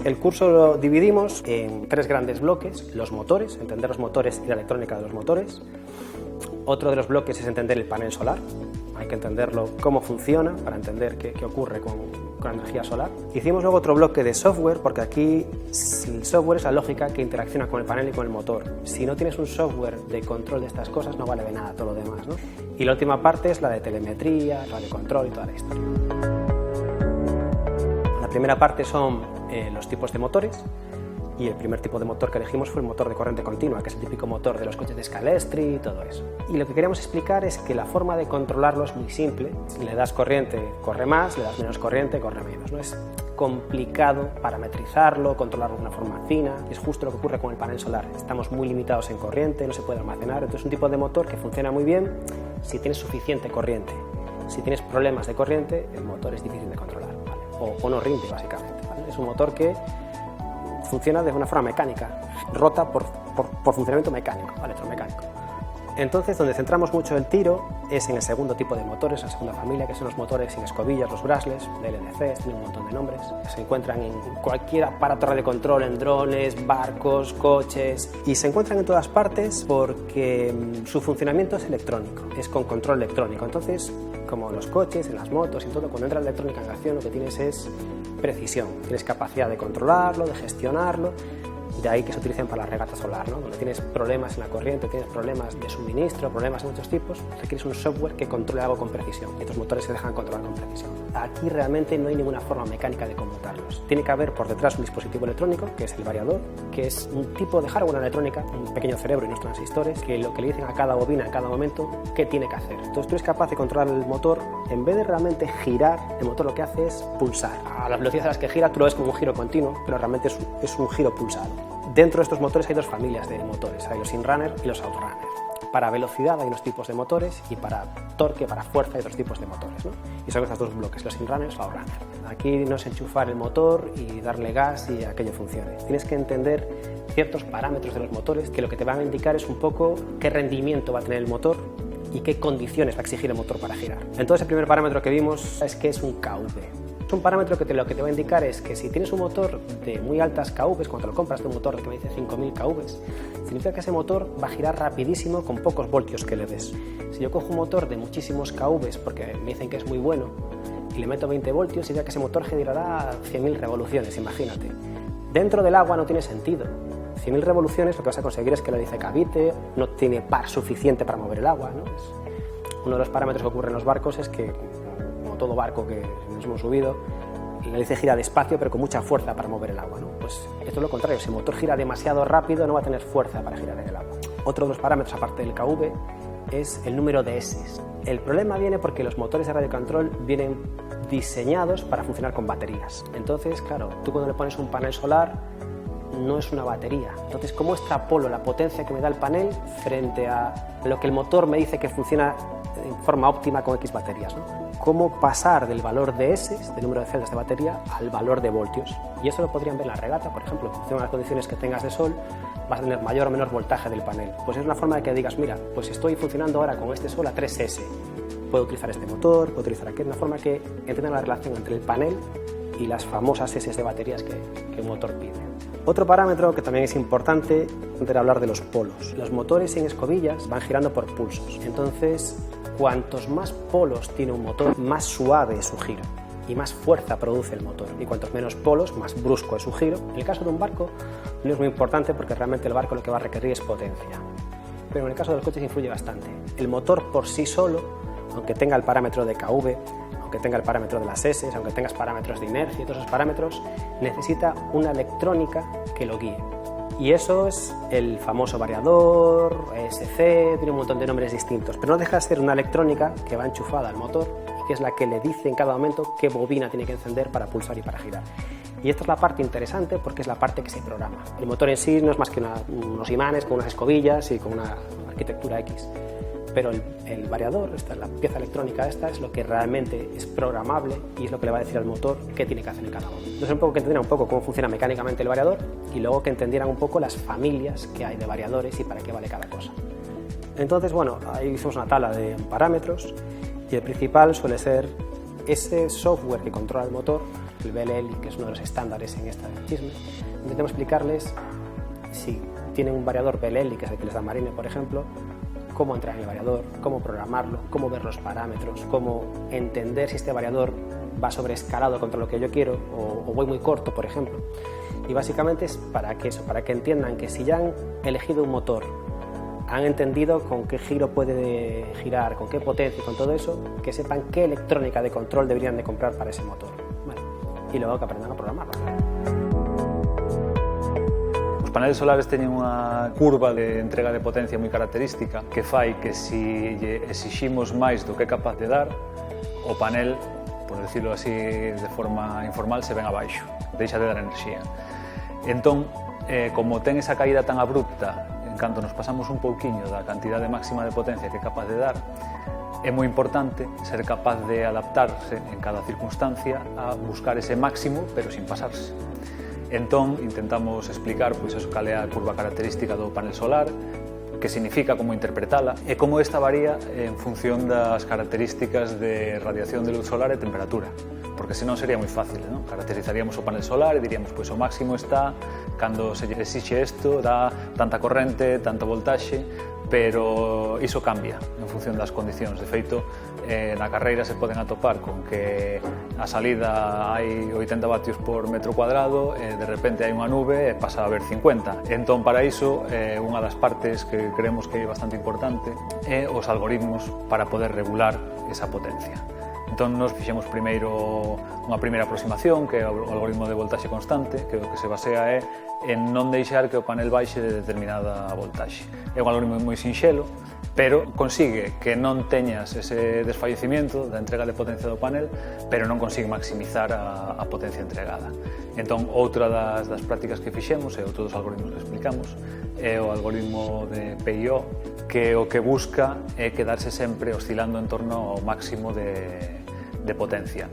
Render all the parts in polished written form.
El curso lo dividimos en 3 grandes bloques: los motores, entender los motores y la electrónica de los motores. Otro de los bloques es entender el panel solar. Hay que entenderlo, cómo funciona, para entender qué ocurre con la energía solar. Hicimos luego otro bloque de software, porque aquí el software es la lógica que interacciona con el panel y con el motor. Si no tienes un software de control de estas cosas, no vale de nada todo lo demás, ¿no? Y la última parte es la de telemetría, radiocontrol y toda la historia. La primera parte son los tipos de motores. Y el primer tipo de motor que elegimos fue el motor de corriente continua, que es el típico motor de los coches de Scalestri y todo eso. Y lo que queremos explicar es que la forma de controlarlo es muy simple. Si le das corriente, corre más; le das menos corriente, corre menos. No es complicado parametrizarlo, controlarlo de una forma fina. Es justo lo que ocurre con el panel solar. Estamos muy limitados en corriente, no se puede almacenar. Entonces es un tipo de motor que funciona muy bien si tienes suficiente corriente. Si tienes problemas de corriente, el motor es difícil de controlar, ¿vale? O no rinde, básicamente, ¿vale? Es un motor que funciona de una forma mecánica, rota por funcionamiento mecánico, electromecánico. Entonces, donde centramos mucho el tiro es en el segundo tipo de motores, la segunda familia, que son los motores sin escobillas, los brushless, de LNCs, tienen un montón de nombres. Se encuentran en cualquier aparato de control, en drones, barcos, coches, y se encuentran en todas partes porque su funcionamiento es electrónico, es con control electrónico. Entonces, como en los coches, en las motos y todo, cuando entra la electrónica en acción, lo que tienes es precisión, tienes capacidad de controlarlo, de gestionarlo. De ahí que se utilicen para la regata solar, ¿no? Donde tienes problemas en la corriente, tienes problemas de suministro, problemas de muchos tipos, requieres un software que controle algo con precisión. Y estos motores se dejan controlar con precisión. Aquí realmente no hay ninguna forma mecánica de conmutarlos. Tiene que haber por detrás un dispositivo electrónico, que es el variador, que es un tipo de hardware electrónica, un pequeño cerebro y unos transistores, que lo que le dicen a cada bobina en cada momento qué tiene que hacer. Entonces tú eres capaz de controlar el motor, en vez de realmente girar, el motor lo que hace es pulsar. A las velocidades a las que gira tú lo ves como un giro continuo, pero realmente es un giro pulsado. Dentro de estos motores hay 2 familias de motores, hay los in-runner y los out-runner. Para velocidad hay unos tipos de motores y para torque, para fuerza hay otros tipos de motores, ¿no? Y son estos 2 bloques, los in-runner y los out-runner. Aquí no es enchufar el motor y darle gas y aquello funcione. Tienes que entender ciertos parámetros de los motores que lo que te van a indicar es un poco qué rendimiento va a tener el motor y qué condiciones va a exigir el motor para girar. Entonces el primer parámetro que vimos es que es un KV. Es un parámetro que lo que te va a indicar es que si tienes un motor de muy altas KVs, cuando te lo compras de un motor que me dice 5000 KVs, significa que ese motor va a girar rapidísimo con pocos voltios que le des. Si yo cojo un motor de muchísimos KVs, porque me dicen que es muy bueno, y le meto 20 voltios, significa que ese motor girará 100.000 revoluciones, imagínate. Dentro del agua no tiene sentido. 100.000 revoluciones lo que vas a conseguir es que la hélice cavite, no tiene par suficiente para mover el agua, ¿no? Uno de los parámetros que ocurre en los barcos es que, como todo barco que nos hemos subido, la hélice gira despacio pero con mucha fuerza para mover el agua, ¿no? Pues esto es lo contrario, si el motor gira demasiado rápido no va a tener fuerza para girar en el agua. Otro de los parámetros, aparte del KV, es el número de S. El problema viene porque los motores de radiocontrol vienen diseñados para funcionar con baterías. Entonces, claro, tú cuando le pones un panel solar no es una batería. Entonces, ¿cómo extrapolo la potencia que me da el panel frente a lo que el motor me dice que funciona en forma óptima con X baterías, ¿no? ¿Cómo pasar del valor de S, del número de celdas de batería, al valor de voltios? Y eso lo podrían ver en la regata, por ejemplo. En función de las condiciones que tengas de sol, vas a tener mayor o menor voltaje del panel. Pues es una forma de que digas, mira, pues estoy funcionando ahora con este sol a 3S. Puedo utilizar este motor, puedo utilizar aquel. Una forma que entiendan la relación entre el panel y las famosas S de baterías que un motor pide. Otro parámetro que también es importante era hablar de los polos. Los motores sin escobillas van girando por pulsos. Entonces, cuantos más polos tiene un motor, más suave es su giro y más fuerza produce el motor. Y cuantos menos polos, más brusco es su giro. En el caso de un barco no es muy importante porque realmente el barco lo que va a requerir es potencia. Pero en el caso de los coches influye bastante. El motor por sí solo, aunque tenga el parámetro de KV, aunque tenga el parámetro de las S, aunque tengas parámetros de inercia y todos esos parámetros, necesita una electrónica que lo guíe. Y eso es el famoso variador, ESC, tiene un montón de nombres distintos, pero no deja de ser una electrónica que va enchufada al motor y que es la que le dice en cada momento qué bobina tiene que encender para pulsar y para girar. Y esta es la parte interesante porque es la parte que se programa. El motor en sí no es más que unos imanes con unas escobillas y con una arquitectura X. Pero el variador, la pieza electrónica esta, es lo que realmente es programable y es lo que le va a decir al motor qué tiene que hacer en cada momento. Entonces, un poco que entendieran un poco cómo funciona mecánicamente el variador y luego que entendieran un poco las familias que hay de variadores y para qué vale cada cosa. Entonces, bueno, ahí hicimos una tabla de parámetros y el principal suele ser ese software que controla el motor, el BLL, que es uno de los estándares en este chisme, intentamos explicarles, si tienen un variador BLL, que es el que les da Marine, por ejemplo, cómo entrar en el variador, cómo programarlo, cómo ver los parámetros, cómo entender si este variador va sobreescalado contra lo que yo quiero o voy muy corto, por ejemplo. Y básicamente es para que entiendan que si ya han elegido un motor, han entendido con qué giro puede girar, con qué potencia y con todo eso, que sepan qué electrónica de control deberían de comprar para ese motor. Vale. Y luego que aprendan a programarlo. Os paneles solares teñen unha curva de entrega de potencia moi característica que fai que se lle exiximos máis do que é capaz de dar, o panel, por decirlo así de forma informal, se ven abaixo, deixa de dar enerxía. Entón, como ten esa caída tan abrupta, en canto nos pasamos un pouquiño da cantidade máxima de potencia que é capaz de dar, é moi importante ser capaz de adaptarse en cada circunstancia a buscar ese máximo, pero sin pasarse. Entón, intentamos explicar cal é a curva característica do panel solar, que significa, como interpretala, e como esta varía en función das características de radiación de luz solar e temperatura. Porque senón sería moi fácil, non? Caracterizaríamos o panel solar e diríamos, pois o máximo está cando se lle exixe isto, dá tanta corrente, tanto voltaxe, pero iso cambia en función das condicións. De feito, na carreira se poden atopar con que a salida hai 80 vatios por metro cuadrado e de repente hai unha nube e pasa a haber 50. Entón, para iso, unha das partes que creemos que é bastante importante é os algoritmos para poder regular esa potencia. Entón, nos fixemos primeiro unha primeira aproximación, que é o algoritmo de voltaxe constante, que o que se basea é en non deixar que o panel baixe de determinada voltaxe. É un algoritmo moi sinxelo, pero consigue que non teñas ese desfallecimiento da entrega de potencia do panel, pero non consigue maximizar a potencia entregada. Entón, outra das prácticas que fixemos, e outro dos algoritmos que explicamos, é o algoritmo de PIO, que o que busca é quedarse sempre oscilando en torno ao máximo de potencia.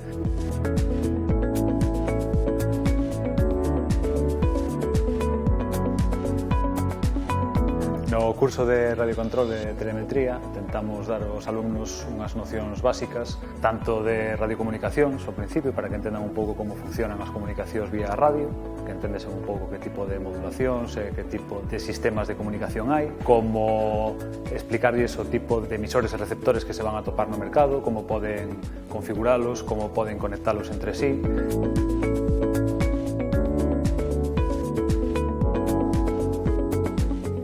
No curso de radiocontrol de telemetría tentamos dar aos alumnos unhas nocións básicas tanto de radiocomunicacións ao principio para que entendan un pouco como funcionan as comunicacións vía radio, que entendesen un pouco que tipo de modulacións e que tipo de sistemas de comunicación hai, como explicarlles o tipo de emisores e receptores que se van a topar no mercado, como poden configuralos, como poden conectalos entre sí.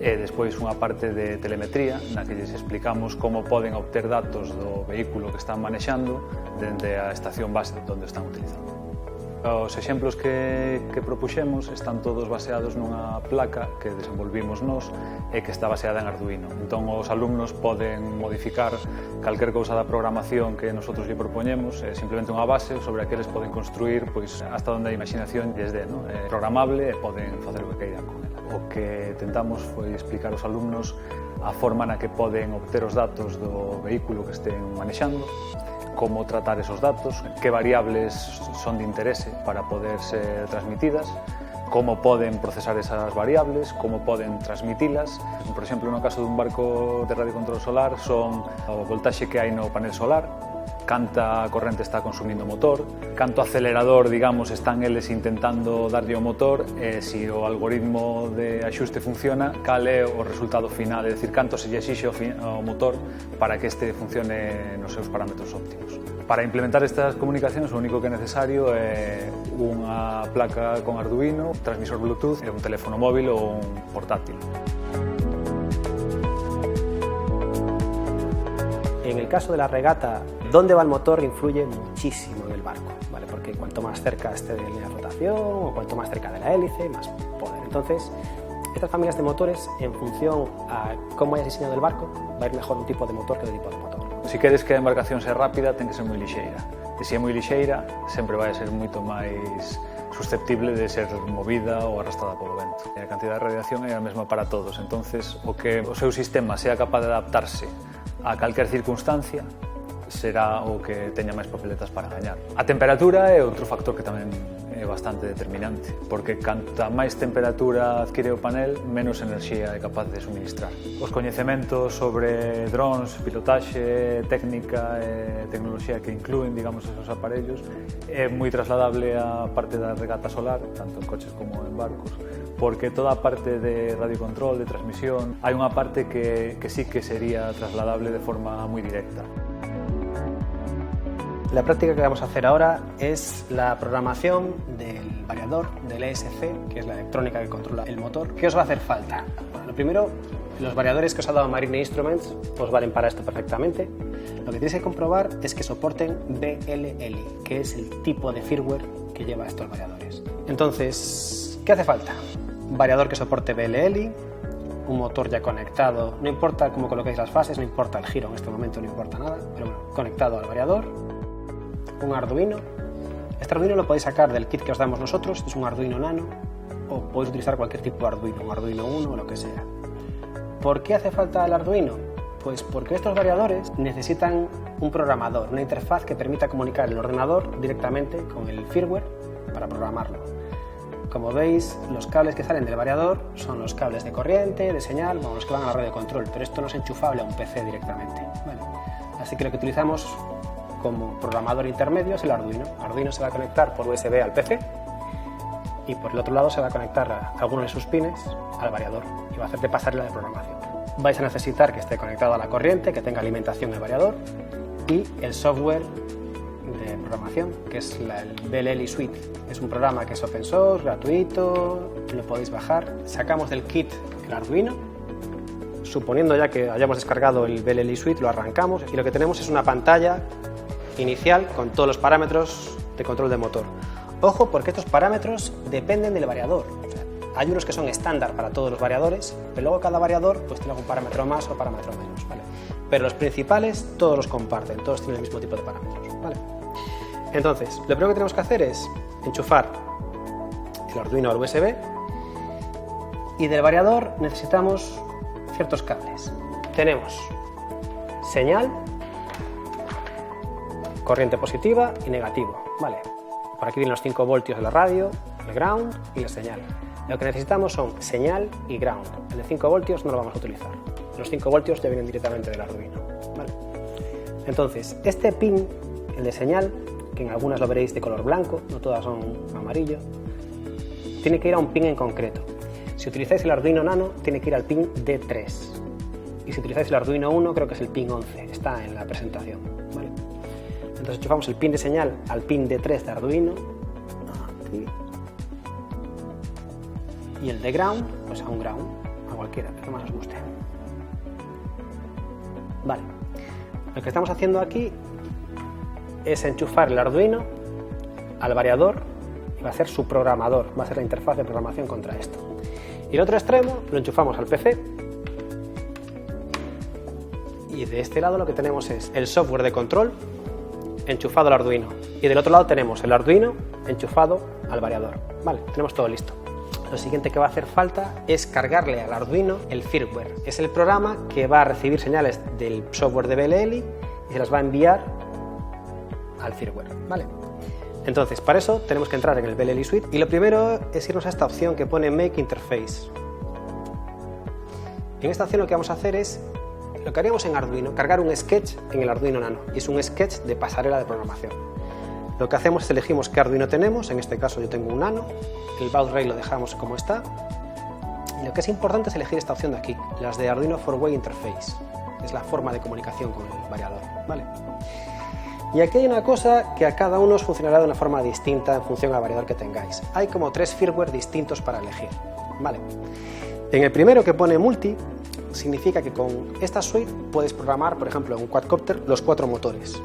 E despois unha parte de telemetría na que lles explicamos como poden obter datos do vehículo que están manexando dende a estación base onde están utilizando. Os exemplos que propuxemos están todos baseados nunha placa que desenvolvimos nós e que está baseada en Arduino. Entón, os alumnos poden modificar calquer cousa da programación que nosotros lle propoñemos, é simplemente unha base sobre a que eles poden construir pois, hasta onde a imaginación lles dé, non? É programable e poden facer o que queiran con ela. O que tentamos foi explicar aos alumnos a forma na que poden obter os datos do vehículo que estén manexando, como tratar esos datos, que variables son de interese para poder ser transmitidas, como poden procesar esas variables, como poden transmitilas. Por exemplo, no caso dun barco de radiocontrol solar son o voltaxe que hai no panel solar, canta corrente está consumindo o motor, canto acelerador, digamos, están eles intentando darlle ao motor e se o algoritmo de axuste funciona, cal é o resultado final, é dicir, canto se lle exixe ao motor para que este funcione nos seus parámetros óptimos. Para implementar estas comunicacións o único que é necesario é unha placa con Arduino, transmisor Bluetooth e un teléfono móvil ou un portátil. En el caso de la regata, dónde va el motor influye muchísimo en el barco, ¿vale? Porque cuanto más cerca esté de la rotación o cuanto más cerca de la hélice, más poder. Entonces, estas familias de motores, en función a cómo hayas diseñado el barco, va a ir mejor un tipo de motor que otro tipo de motor. Se queres que a embarcación sea rápida, ten que ser moi lixeira. E se é moi lixeira, sempre vai ser moito máis susceptible de ser movida ou arrastrada polo vento. A cantidad de radiación é a mesma para todos, entonces o que o seu sistema sea capaz de adaptarse a calquer circunstancia será o que teña máis papeletas para gañar. A temperatura é outro factor que tamén é é bastante determinante, porque canta máis temperatura adquire o panel, menos enerxía é capaz de suministrar. Os coñecementos sobre drones, pilotaxe, técnica e tecnoloxía que inclúen, digamos, esos aparellos é moi trasladable á parte da regata solar, tanto en coches como en barcos, porque toda a parte de radiocontrol, de transmisión, hai unha parte que sí que sería trasladable de forma moi directa. La práctica que vamos a hacer ahora es la programación del variador del ESC, que es la electrónica que controla el motor. ¿Qué os va a hacer falta? Bueno, lo primero, los variadores que os ha dado Marine Instruments os valen para esto perfectamente. Lo que tenéis que comprobar es que soporten BLLI, que es el tipo de firmware que lleva estos variadores. Entonces, ¿qué hace falta? Un variador que soporte BLLI, un motor ya conectado, no importa cómo coloquéis las fases, no importa el giro en este momento, no importa nada, pero bueno, conectado al variador. Un Arduino. Este Arduino lo podéis sacar del kit que os damos nosotros, este es un Arduino Nano, o podéis utilizar cualquier tipo de Arduino, un Arduino 1 o lo que sea. ¿Por qué hace falta el Arduino? Pues porque estos variadores necesitan un programador, una interfaz que permita comunicar el ordenador directamente con el firmware para programarlo. Como veis, los cables que salen del variador son los cables de corriente, de señal, bueno, los que van a la red de control, pero esto no es enchufable a un PC directamente. Vale. Así que lo que utilizamos como programador intermedio es el Arduino. Arduino se va a conectar por USB al PC y por el otro lado se va a conectar a alguno de sus pines al variador y va a hacer de pasarela de programación. Vais a necesitar que esté conectado a la corriente, que tenga alimentación el variador y el software de programación, que es el BLLI Suite. Es un programa que es open source, gratuito, lo podéis bajar. Sacamos del kit el Arduino, suponiendo ya que hayamos descargado el BLLI Suite, lo arrancamos y lo que tenemos es una pantalla inicial con todos los parámetros de control de motor. Ojo, porque estos parámetros dependen del variador. O sea, hay unos que son estándar para todos los variadores, pero luego cada variador pues tiene algún parámetro más o parámetro menos, ¿vale? Pero los principales todos los comparten, todos tienen el mismo tipo de parámetros, ¿vale? Entonces, lo primero que tenemos que hacer es enchufar el Arduino al USB y del variador necesitamos ciertos cables. Tenemos señal, corriente positiva y negativo, ¿vale? Por aquí vienen los 5 voltios de la radio, el ground y la señal. Lo que necesitamos son señal y ground. El de 5 voltios no lo vamos a utilizar. Los 5 voltios ya vienen directamente del Arduino, ¿vale? Entonces, este pin, el de señal, que en algunas lo veréis de color blanco, no todas son amarillo, tiene que ir a un pin en concreto. Si utilizáis el Arduino Nano, tiene que ir al pin D3. Y si utilizáis el Arduino 1, creo que es el pin 11, está en la presentación, ¿vale? Entonces enchufamos el pin de señal al pin D3 de Arduino, aquí. Y el de ground, pues a un ground, a cualquiera, el que más os guste. Vale, lo que estamos haciendo aquí es enchufar el Arduino al variador y va a ser su programador, va a ser la interfaz de programación contra esto. Y el otro extremo lo enchufamos al PC y de este lado lo que tenemos es el software de control enchufado al Arduino y del otro lado tenemos el Arduino enchufado al variador. Vale, tenemos todo listo. Lo siguiente que va a hacer falta es cargarle al Arduino el firmware. Es el programa que va a recibir señales del software de BLLI y se las va a enviar al firmware, ¿vale? Entonces, para eso tenemos que entrar en el BLLI Suite y lo primero es irnos a esta opción que pone Make Interface. En esta opción lo que vamos a hacer es lo que haríamos en Arduino, cargar un sketch en el Arduino Nano, y es un sketch de pasarela de programación. Lo que hacemos es elegimos qué Arduino tenemos, en este caso yo tengo un Nano, el baud rate lo dejamos como está, y lo que es importante es elegir esta opción de aquí, las de Arduino 4-Way Interface, es la forma de comunicación con el variador, ¿vale? Y aquí hay una cosa que a cada uno os funcionará de una forma distinta en función al variador que tengáis. Hay como 3 firmware distintos para elegir, ¿vale? En el primero, que pone Multi, significa que con esta suite puedes programar, por ejemplo, en un quadcopter, los 4 motores.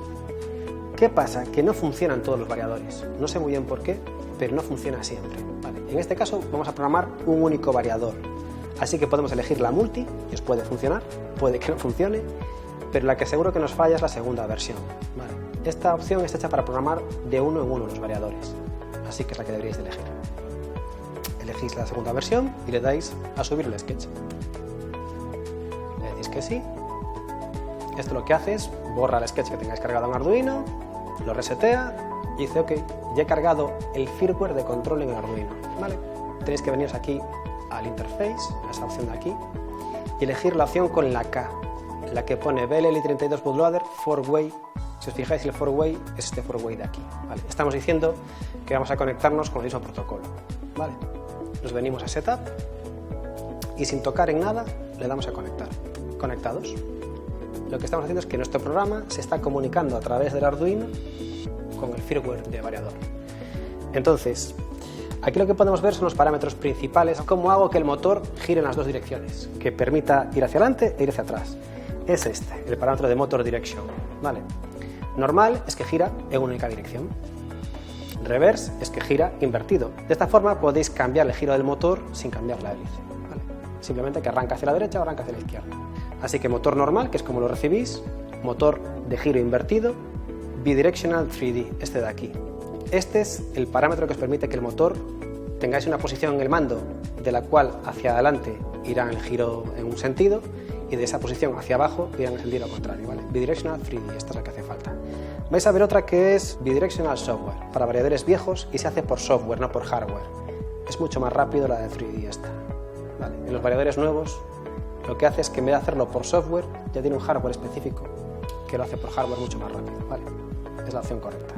¿Qué pasa? Que no funcionan todos los variadores. No sé muy bien por qué, pero no funciona siempre, ¿vale? En este caso vamos a programar un único variador. Así que podemos elegir la Multi, y os puede funcionar, puede que no funcione, pero la que seguro que nos falla es la segunda versión, ¿vale? Esta opción está hecha para programar de uno en uno los variadores, así que es la que deberíais de elegir. Elegís la segunda versión y le dais a subir el sketch. Le decís que sí. Esto lo que hace es borra el sketch que tengáis cargado en Arduino, lo resetea y dice, ok, ya he cargado el firmware de control en el Arduino, ¿vale? Tenéis que veniros aquí al interface, a esa opción de aquí, y elegir la opción con la K, la que pone BLL32 Bootloader 4-way. Si os fijáis, el 4-way es este 4-way de aquí, ¿vale? Estamos diciendo que vamos a conectarnos con el mismo protocolo, ¿vale? Nos venimos a Setup y sin tocar en nada le damos a conectar. Conectados. Lo que estamos haciendo es que nuestro programa se está comunicando a través del Arduino con el firmware de variador. Entonces, aquí lo que podemos ver son los parámetros principales, cómo hago que el motor gire en las dos direcciones, que permita ir hacia adelante e ir hacia atrás. Es este, el parámetro de Motor Direction, ¿vale? Normal es que gira en una única dirección. Reverse es que gira invertido. De esta forma podéis cambiar el giro del motor sin cambiar la hélice, ¿vale? Simplemente que arranca hacia la derecha o arranca hacia la izquierda. Así que motor normal, que es como lo recibís, motor de giro invertido, Bidirectional 3D, este de aquí. Este es el parámetro que os permite que el motor tengáis una posición en el mando de la cual hacia adelante irá el giro en un sentido y de esa posición hacia abajo irá en el sentido contrario, ¿vale? Bidirectional 3D, esta es la que hace falta. Vais a ver otra que es Bidirectional Software, para variadores viejos y se hace por software, no por hardware. Es mucho más rápido la de 3D esta, ¿vale? En los variadores nuevos lo que hace es que en vez de hacerlo por software ya tiene un hardware específico que lo hace por hardware mucho más rápido, ¿vale? Es la opción correcta.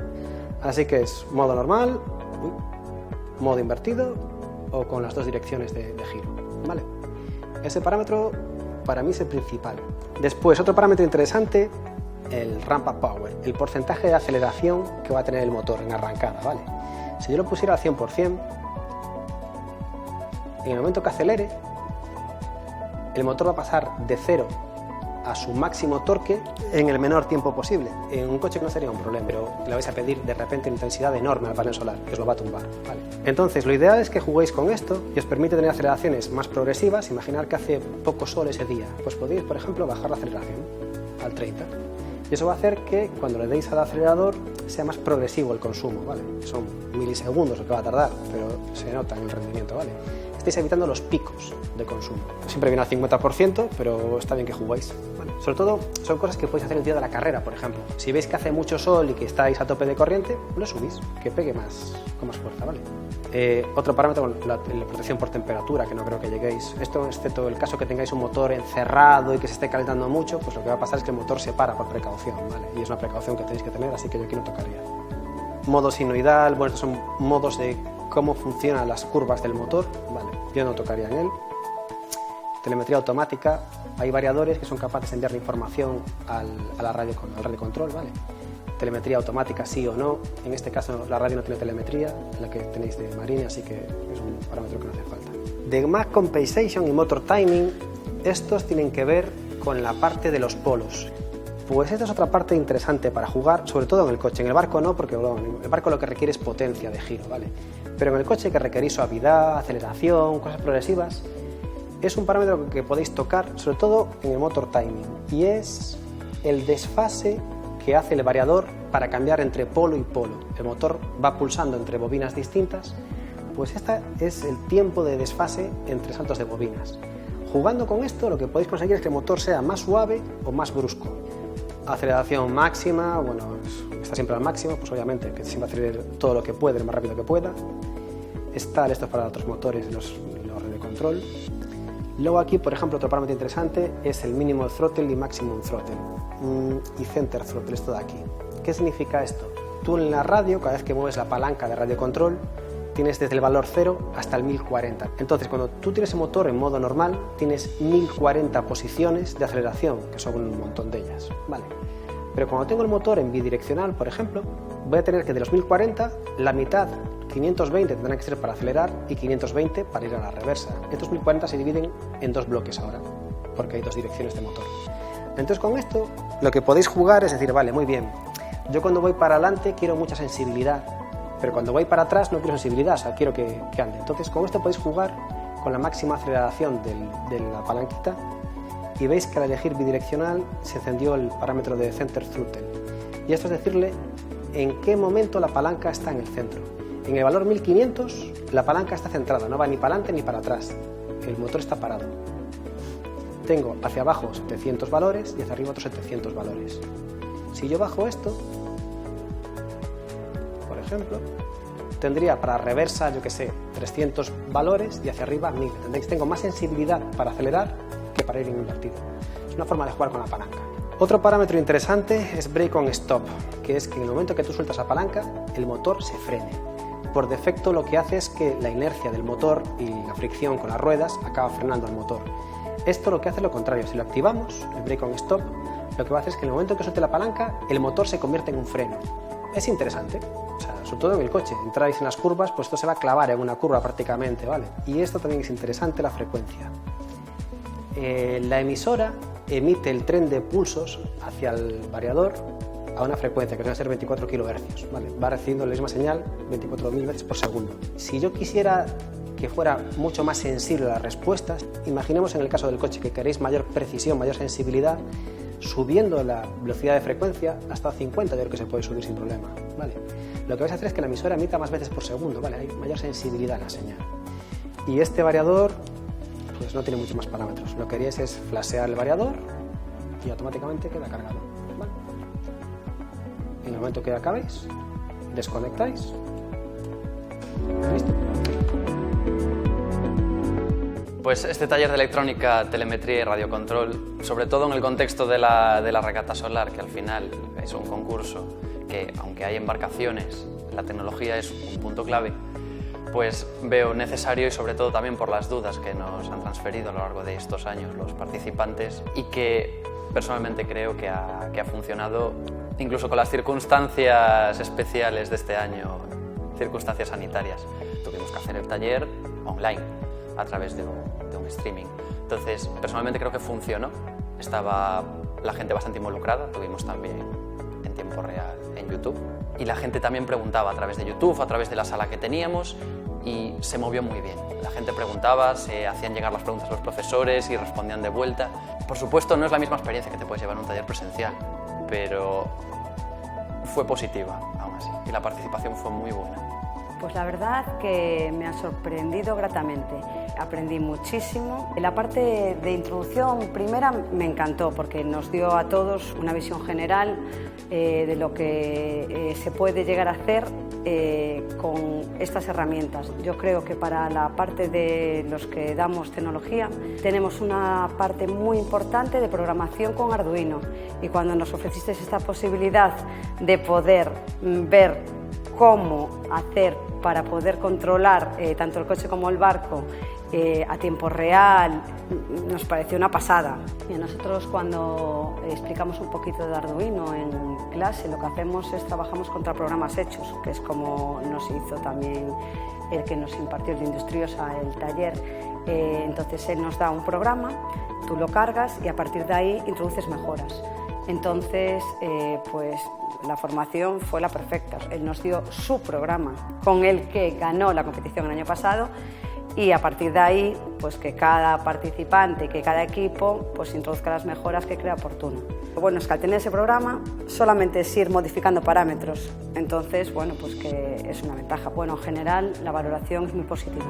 Así que es modo normal, modo invertido o con las dos direcciones de giro, ¿vale? Ese parámetro para mí es el principal. Después, otro parámetro interesante, el ramp up power, el porcentaje de aceleración que va a tener el motor en arrancada, ¿vale? Si yo lo pusiera al 100%, en el momento que acelere, el motor va a pasar de 0 a su máximo torque en el menor tiempo posible. En un coche no sería un problema, pero le vais a pedir de repente una intensidad enorme al panel solar, que os lo va a tumbar, ¿vale? Entonces, lo ideal es que juguéis con esto y os permite tener aceleraciones más progresivas. Imaginar que hace poco sol ese día, pues podéis, por ejemplo, bajar la aceleración al 30. Y eso va a hacer que cuando le deis al acelerador sea más progresivo el consumo, ¿vale? Son milisegundos lo que va a tardar, pero se nota en el rendimiento, ¿vale? Estáis evitando los picos de consumo. Siempre viene al 50%, pero está bien que jugáis, ¿vale? Sobre todo, son cosas que podéis hacer el día de la carrera, por ejemplo. Si veis que hace mucho sol y que estáis a tope de corriente, lo subís, que pegue más, con más fuerza, ¿vale? Otro parámetro, la protección por temperatura, que no creo que lleguéis. Esto, excepto el caso que tengáis un motor encerrado y que se esté calentando mucho, pues lo que va a pasar es que el motor se para por precaución, ¿vale? Y es una precaución que tenéis que tener, así que yo aquí no tocaría. Modo sinusoidal, bueno, estos son modos de cómo funcionan las curvas del motor, ¿vale? Yo no tocaría en él. Telemetría automática, hay variadores que son capaces de enviar la información al radio control, ¿vale? Telemetría automática sí o no. En este caso la radio no tiene telemetría, la que tenéis de Marine, así que es un parámetro que no hace falta. De Mag Compensation y Motor Timing, estos tienen que ver con la parte de los polos. Pues esta es otra parte interesante para jugar, sobre todo en el coche. En el barco no, porque bueno, en el barco lo que requiere es potencia de giro, ¿vale? Pero en el coche que requerís suavidad, aceleración, cosas progresivas, es un parámetro que podéis tocar, sobre todo en el Motor Timing, y es el desfase que hace el variador para cambiar entre polo y polo. El motor va pulsando entre bobinas distintas, pues este es el tiempo de desfase entre saltos de bobinas. Jugando con esto, lo que podéis conseguir es que el motor sea más suave o más brusco. Aceleración máxima, bueno, está siempre al máximo, pues obviamente que siempre acelere todo lo que puede, lo más rápido que pueda. Está esto para otros motores, los radio control. Luego aquí, por ejemplo, otro parámetro interesante es el minimal throttle y maximum throttle y center throttle, esto de aquí. ¿Qué significa esto? Tú en la radio, cada vez que mueves la palanca de radio control, tienes desde el valor 0 hasta el 1040. Entonces, cuando tú tienes el motor en modo normal, tienes 1040 posiciones de aceleración, que son un montón de ellas, ¿vale? Pero cuando tengo el motor en bidireccional, por ejemplo, voy a tener que de los 1040, la mitad, 520, tendrán que ser para acelerar y 520 para ir a la reversa. Estos 1040 se dividen en dos bloques ahora, porque hay dos direcciones de motor. Entonces, con esto, lo que podéis jugar es decir, vale, muy bien, yo cuando voy para adelante quiero mucha sensibilidad, pero cuando voy para atrás no quiero sensibilidad, o sea, quiero que ande. Entonces, con esto podéis jugar con la máxima aceleración de la palanquita y veis que al elegir bidireccional se encendió el parámetro de center throttle. Y esto es decirle en qué momento la palanca está en el centro. En el valor 1500 la palanca está centrada, no va ni para adelante ni para atrás, el motor está parado. Tengo hacia abajo 700 valores y hacia arriba otros 700 valores. Si yo bajo esto, por por ejemplo, tendría para reversa, yo que sé, 300 valores y hacia arriba 1000. ¿Entendéis? Tengo más sensibilidad para acelerar que para ir en invertido. Es una forma de jugar con la palanca. Otro parámetro interesante es break on stop, que es que en el momento que tú sueltas la palanca, el motor se frene. Por defecto lo que hace es que la inercia del motor y la fricción con las ruedas acaba frenando al motor. Esto lo que hace es lo contrario. Si lo activamos, el break on stop, lo que va a hacer es que en el momento que suelte la palanca, el motor se convierte en un freno. Es interesante, o sea, sobre todo en el coche. Entráis en las curvas, pues esto se va a clavar en una curva prácticamente, ¿vale? Y esto también es interesante, la frecuencia. La emisora emite el tren de pulsos hacia el variador a una frecuencia que van a ser 24 kHz, ¿vale? Va recibiendo la misma señal 24.000 veces por segundo. Si yo quisiera que fuera mucho más sensible a las respuestas, imaginemos en el caso del coche que queréis mayor precisión, mayor sensibilidad, subiendo la velocidad de frecuencia hasta 50, yo creo que se puede subir sin problema, ¿vale? Lo que vais a hacer es que la emisora emita más veces por segundo, ¿vale? Hay mayor sensibilidad en la señal. Y este variador pues no tiene muchos más parámetros. Lo que haríais es flashear el variador y automáticamente queda cargado, ¿vale? En el momento que acabéis, desconectáis y listo. Pues este taller de electrónica, telemetría y radiocontrol, sobre todo en el contexto de la regata solar, que al final es un concurso que, aunque hay embarcaciones, la tecnología es un punto clave, pues veo necesario, y sobre todo también por las dudas que nos han transferido a lo largo de estos años los participantes, y que personalmente creo que ha funcionado incluso con las circunstancias especiales de este año, circunstancias sanitarias. Tuvimos que hacer el taller online, a través de un streaming. Entonces, personalmente creo que funcionó. Estaba la gente bastante involucrada, tuvimos también en tiempo real en YouTube. Y la gente también preguntaba a través de YouTube, a través de la sala que teníamos, y se movió muy bien. La gente preguntaba, se hacían llegar las preguntas a los profesores y respondían de vuelta. Por supuesto, no es la misma experiencia que te puedes llevar en un taller presencial, pero fue positiva aún así, y la participación fue muy buena. Pues la verdad que me ha sorprendido gratamente. Aprendí muchísimo. La parte de introducción primera me encantó porque nos dio a todos una visión general de lo que se puede llegar a hacer con estas herramientas. Yo creo que para la parte de los que damos tecnología tenemos una parte muy importante de programación con Arduino, y cuando nos ofrecisteis esta posibilidad de poder ver cómo hacer para poder controlar tanto el coche como el barco a tiempo real, nos pareció una pasada. Y nosotros, cuando explicamos un poquito de Arduino en clase, lo que hacemos es trabajamos contra programas hechos, que es como nos hizo también el que nos impartió el de Industriosa el taller. Entonces él nos da un programa, tú lo cargas y a partir de ahí introduces mejoras. Entonces, pues la formación fue la perfecta. Él nos dio su programa con el que ganó la competición el año pasado, y a partir de ahí, pues que cada participante, que cada equipo, pues introduzca las mejoras que crea oportuno. Lo bueno es que al tener ese programa solamente es ir modificando parámetros. Entonces, bueno, pues que es una ventaja. Bueno, en general la valoración es muy positiva.